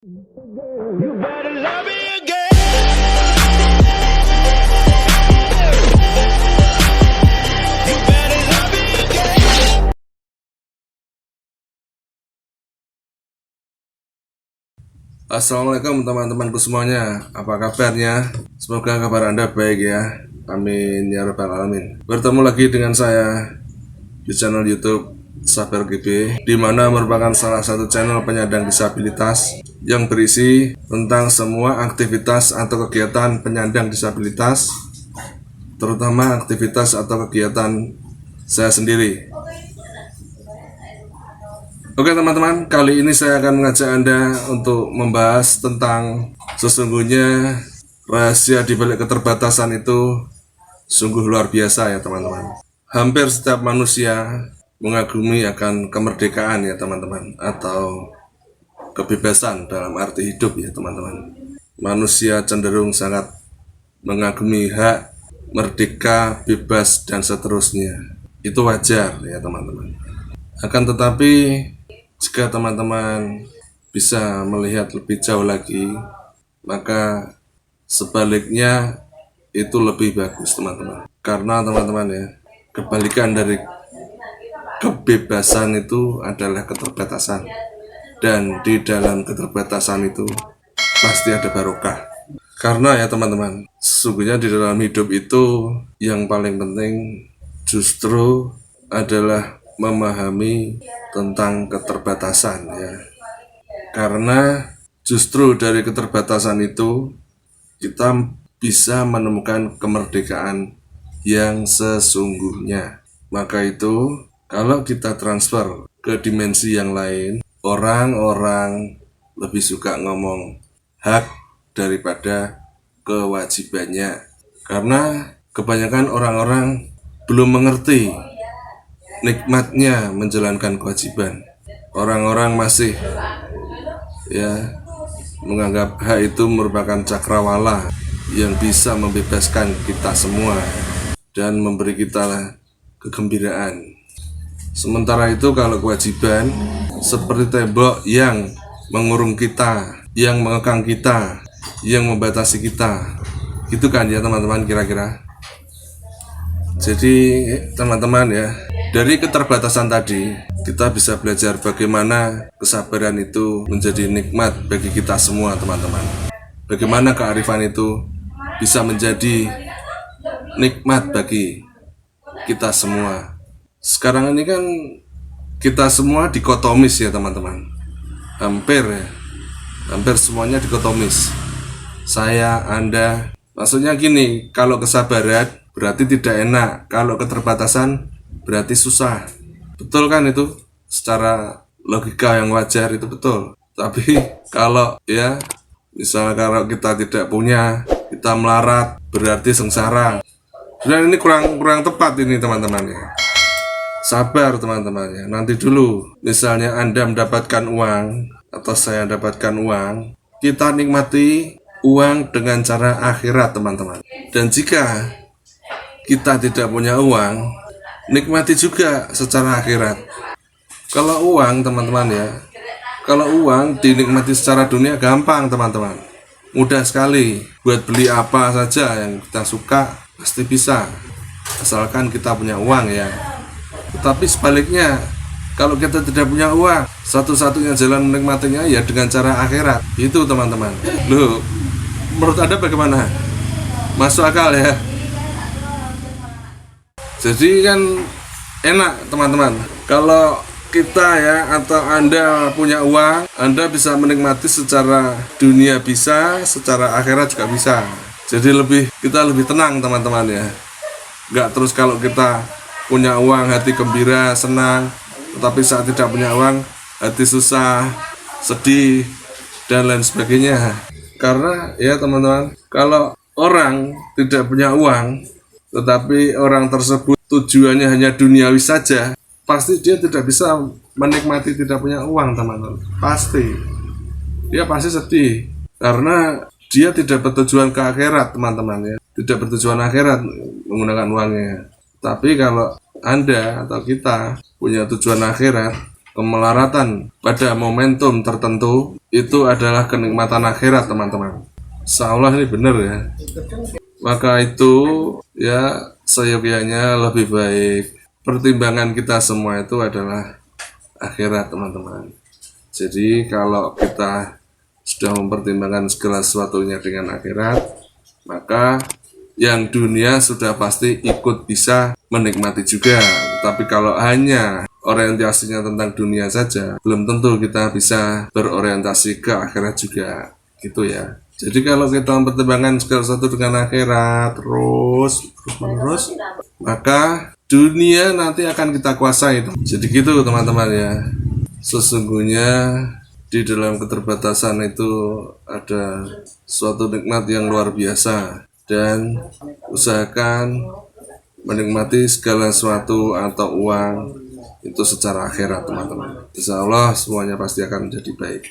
You better love me again. You better love me again. Assalamualaikum teman-temanku semuanya, apa kabarnya? Semoga kabar Anda baik ya. Amin ya rabbal alamin. Bertemu lagi dengan saya di channel YouTube Sabar GB, di mana merupakan salah satu channel penyandang disabilitas yang berisi tentang semua aktivitas atau kegiatan penyandang disabilitas, terutama aktivitas atau kegiatan saya sendiri. Oke teman-teman, kali ini saya akan mengajak Anda untuk membahas tentang sesungguhnya rahasia di balik keterbatasan itu sungguh luar biasa ya teman-teman. Hampir setiap manusia mengagumi akan kemerdekaan ya teman-teman, atau kebebasan dalam arti hidup ya teman-teman. Manusia cenderung sangat mengagumi hak, merdeka, bebas, dan seterusnya. Itu wajar ya teman-teman. Akan tetapi jika teman-teman bisa melihat lebih jauh lagi, maka sebaliknya itu lebih bagus teman-teman. Karena teman-teman ya, kebalikan dari kebebasan itu adalah keterbatasan. Dan di dalam keterbatasan itu pasti ada barokah. Karena ya teman-teman, sesungguhnya di dalam hidup itu yang paling penting justru adalah memahami tentang keterbatasan ya. Karena justru dari keterbatasan itu kita bisa menemukan kemerdekaan yang sesungguhnya. Maka itu kalau kita transfer ke dimensi yang lain, orang-orang lebih suka ngomong hak daripada kewajibannya. Karena kebanyakan orang-orang belum mengerti nikmatnya menjalankan kewajiban. Orang-orang masih ya menganggap hak itu merupakan cakrawala yang bisa membebaskan kita semua dan memberi kita kegembiraan. Sementara itu kalau kewajiban seperti tembok yang mengurung kita, yang mengekang kita, yang membatasi kita. Itu kan ya teman-teman kira-kira. Jadi teman-teman ya, dari keterbatasan tadi kita bisa belajar bagaimana kesabaran itu menjadi nikmat bagi kita semua teman-teman. Bagaimana kearifan itu bisa menjadi nikmat bagi kita semua. Sekarang ini kan kita semua dikotomis ya teman-teman. Hampir semuanya dikotomis. Saya, Anda. Maksudnya gini, kalau kesabaran berarti tidak enak, kalau keterbatasan berarti susah. Betul kan itu? Secara logika yang wajar itu betul. Tapi kalau ya misalnya kalau kita tidak punya, kita melarat, berarti sengsara. Dan ini kurang tepat ini teman-teman ya. Sabar teman-teman ya. Nanti dulu misalnya Anda mendapatkan uang atau saya mendapatkan uang, kita nikmati uang dengan cara akhirat teman-teman. Dan jika kita tidak punya uang, nikmati juga secara akhirat. Kalau uang teman-teman ya, kalau uang dinikmati secara dunia gampang teman-teman, mudah sekali. Buat beli apa saja yang kita suka pasti bisa, asalkan kita punya uang ya. Tetapi sebaliknya, kalau kita tidak punya uang, satu-satunya jalan menikmatinya ya dengan cara akhirat. Itu teman-teman. Loh, menurut Anda bagaimana? Masuk akal ya? Jadi kan enak teman-teman. Kalau kita ya atau Anda punya uang, Anda bisa menikmati secara dunia bisa, secara akhirat juga bisa. Jadi kita lebih tenang teman-teman ya. Nggak terus kalau kita punya uang hati gembira, senang, tetapi saat tidak punya uang hati susah, sedih, dan lain sebagainya. Karena ya teman-teman, kalau orang tidak punya uang, tetapi orang tersebut tujuannya hanya duniawi saja, pasti dia tidak bisa menikmati tidak punya uang teman-teman. Pasti dia pasti sedih karena dia tidak bertujuan ke akhirat teman-teman ya, tidak bertujuan akhirat menggunakan uangnya. Tapi kalau Anda atau kita punya tujuan akhirat, kemelaratan pada momentum tertentu itu adalah kenikmatan akhirat, teman-teman. Insya Allah ini benar ya. Maka itu ya seyogyanya lebih baik pertimbangan kita semua itu adalah akhirat, teman-teman. Jadi kalau kita sudah mempertimbangkan segala sesuatunya dengan akhirat, maka yang dunia sudah pasti ikut bisa menikmati juga. Tapi kalau hanya orientasinya tentang dunia saja, belum tentu kita bisa berorientasi ke akhirat juga, gitu ya. Jadi kalau kita mempertimbangkan segala sesuatu dengan akhirat terus menerus, maka dunia nanti akan kita kuasai. Jadi gitu teman-teman ya. Sesungguhnya di dalam keterbatasan itu ada suatu nikmat yang luar biasa, dan usahakan menikmati segala sesuatu atau uang itu secara akhirat, teman-teman. Insya Allah semuanya pasti akan menjadi baik.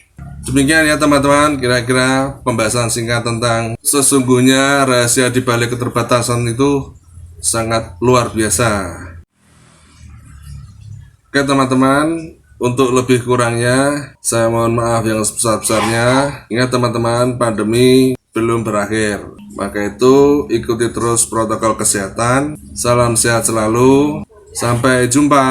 Demikian ya teman-teman, kira-kira pembahasan singkat tentang sesungguhnya rahasia di balik keterbatasan itu sangat luar biasa. Oke teman-teman, untuk lebih kurangnya saya mohon maaf yang sebesar-besarnya. Ingat teman-teman, pandemi belum berakhir. Maka itu ikuti terus protokol kesehatan. Salam sehat selalu. Sampai jumpa.